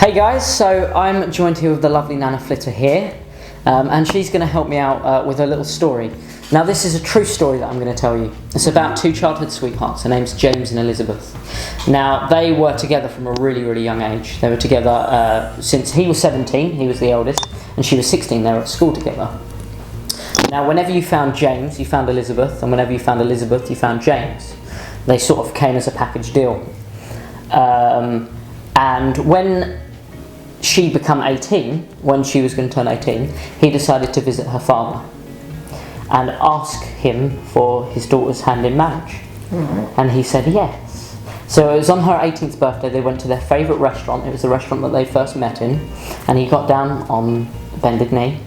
Hey guys, so I'm joined here with the lovely Nanna Flitter here, and she's going to help me out with a little story. Now this is a true story that I'm going to tell you. It's about two childhood sweethearts. Their name's James and Elizabeth. Now they were together from a really young age. They were together since he was 17, he was the eldest, and she was 16, they were at school together. Now whenever you found James, you found Elizabeth, and whenever you found Elizabeth, you found James. They sort of came as a package deal. And when she became 18, when she was going to turn 18, he decided to visit her father and ask him for his daughter's hand in marriage. And he said yes. So it was on her 18th birthday. They went to their favourite restaurant. It was the restaurant that they first met in, and he got down on bended knee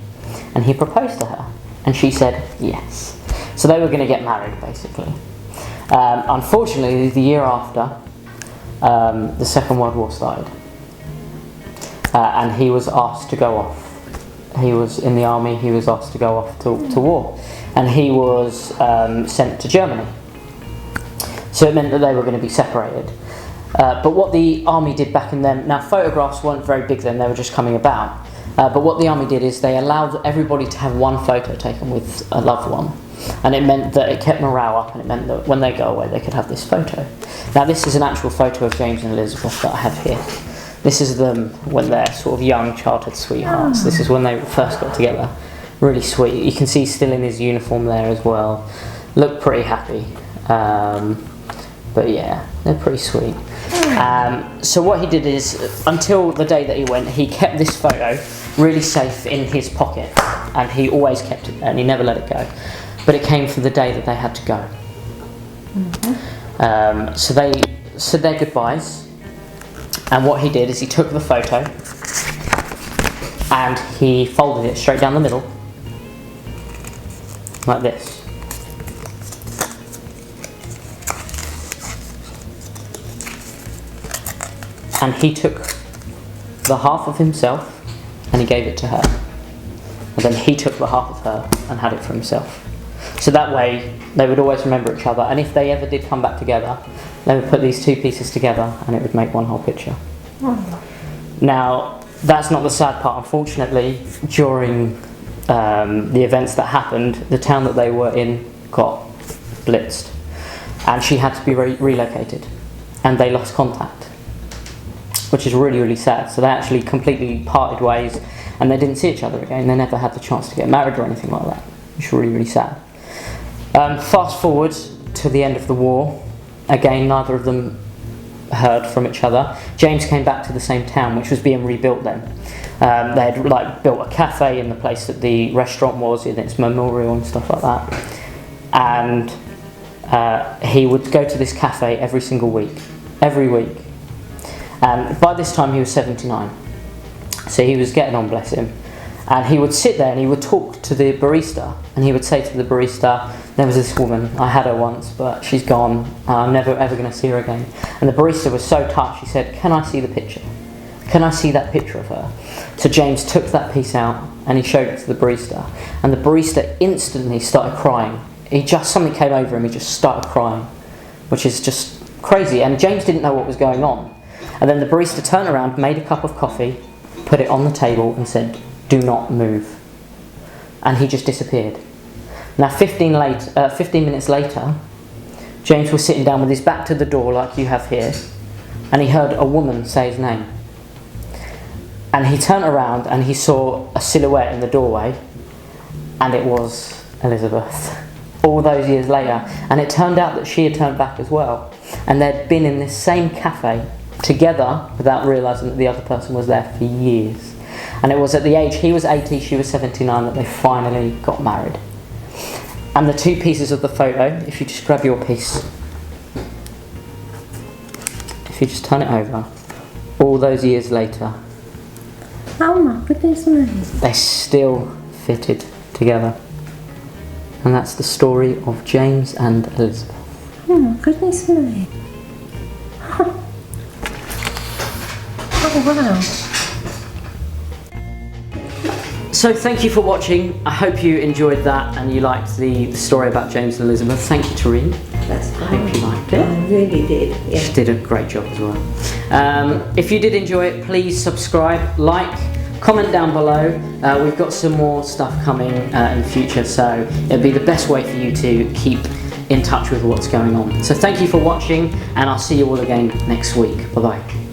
and he proposed to her, and she said yes. So they were going to get married, basically. Unfortunately, the year after, the Second World War started, and he was asked to go off. He was in the army. He was asked to go off to war, and he was sent to Germany. So it meant that they were going to be separated. But what the army did back in then, now photographs weren't very big then, they were just coming about. But what the army did is they allowed everybody to have one photo taken with a loved one. And it meant that it kept morale up, and it meant that when they go away they could have this photo. Now this is an actual photo of James and Elizabeth that I have here. This is them when they're sort of young childhood sweethearts. This is when they first got together. Really sweet. You can see he's still in his uniform there as well. Look pretty happy. But yeah, they're pretty sweet. So what he did is, until the day that he went, he kept this photo really safe in his pocket, and he always kept it there and he never let it go. But it came for the day that they had to go. So they said their goodbyes, and what he did is he took the photo and he folded it straight down the middle, like this. And he took the half of himself and he gave it to her. And then he took the half of her and had it for himself. So that way they would always remember each other, and if they ever did come back together, they would put these two pieces together and it would make one whole picture. Now that's not the sad part. Unfortunately, during the events that happened, the town that they were in got blitzed, and she had to be relocated, and they lost contact, which is really sad. So they actually completely parted ways, and they didn't see each other again. They never had the chance to get married or anything like that, which is really sad. Fast forward to the end of the war. Again, neither of them heard from each other. James came back to the same town, which was being rebuilt then. They had built a cafe in the place that the restaurant was, in its memorial and stuff like that. And he would go to this cafe every single week, every week. And by this time he was 79, so he was getting on, bless him. And he would sit there and he would talk to the barista, and he would say to the barista, there was this woman, I had her once, but she's gone, I'm never ever going to see her again. And the barista was so touched, he said, can I see the picture? Can I see that picture of her? So James took that piece out and he showed it to the barista, and the barista instantly started crying. Something came over him, he just started crying, which is just crazy. And James didn't know what was going on. And then the barista turned around, made a cup of coffee, put it on the table and said, do not move. And he just disappeared. Now 15 minutes later, James was sitting down with his back to the door like you have here, and he heard a woman say his name. And he turned around and he saw a silhouette in the doorway, and it was Elizabeth, all those years later. And it turned out that she had turned back as well, and they'd been in this same cafe together without realising that the other person was there for years. And it was at the age, he was 80, she was 79, that they finally got married. And the two pieces of the photo, if you just grab your piece, if you just turn it over, all those years later, oh my goodness me, they still fitted together. And that's the story of James and Elizabeth. oh my goodness me. Oh wow. So thank you for watching. I hope you enjoyed that and you liked the story about James and Elizabeth. Thank you, Tareen. That's I hope you liked it. I really did. Yeah. She did a great job as well. If you did enjoy it, please subscribe, like, comment down below. We've got some more stuff coming in the future, so it'll be the best way for you to keep in touch with what's going on. So thank you for watching, and I'll see you all again next week. Bye bye.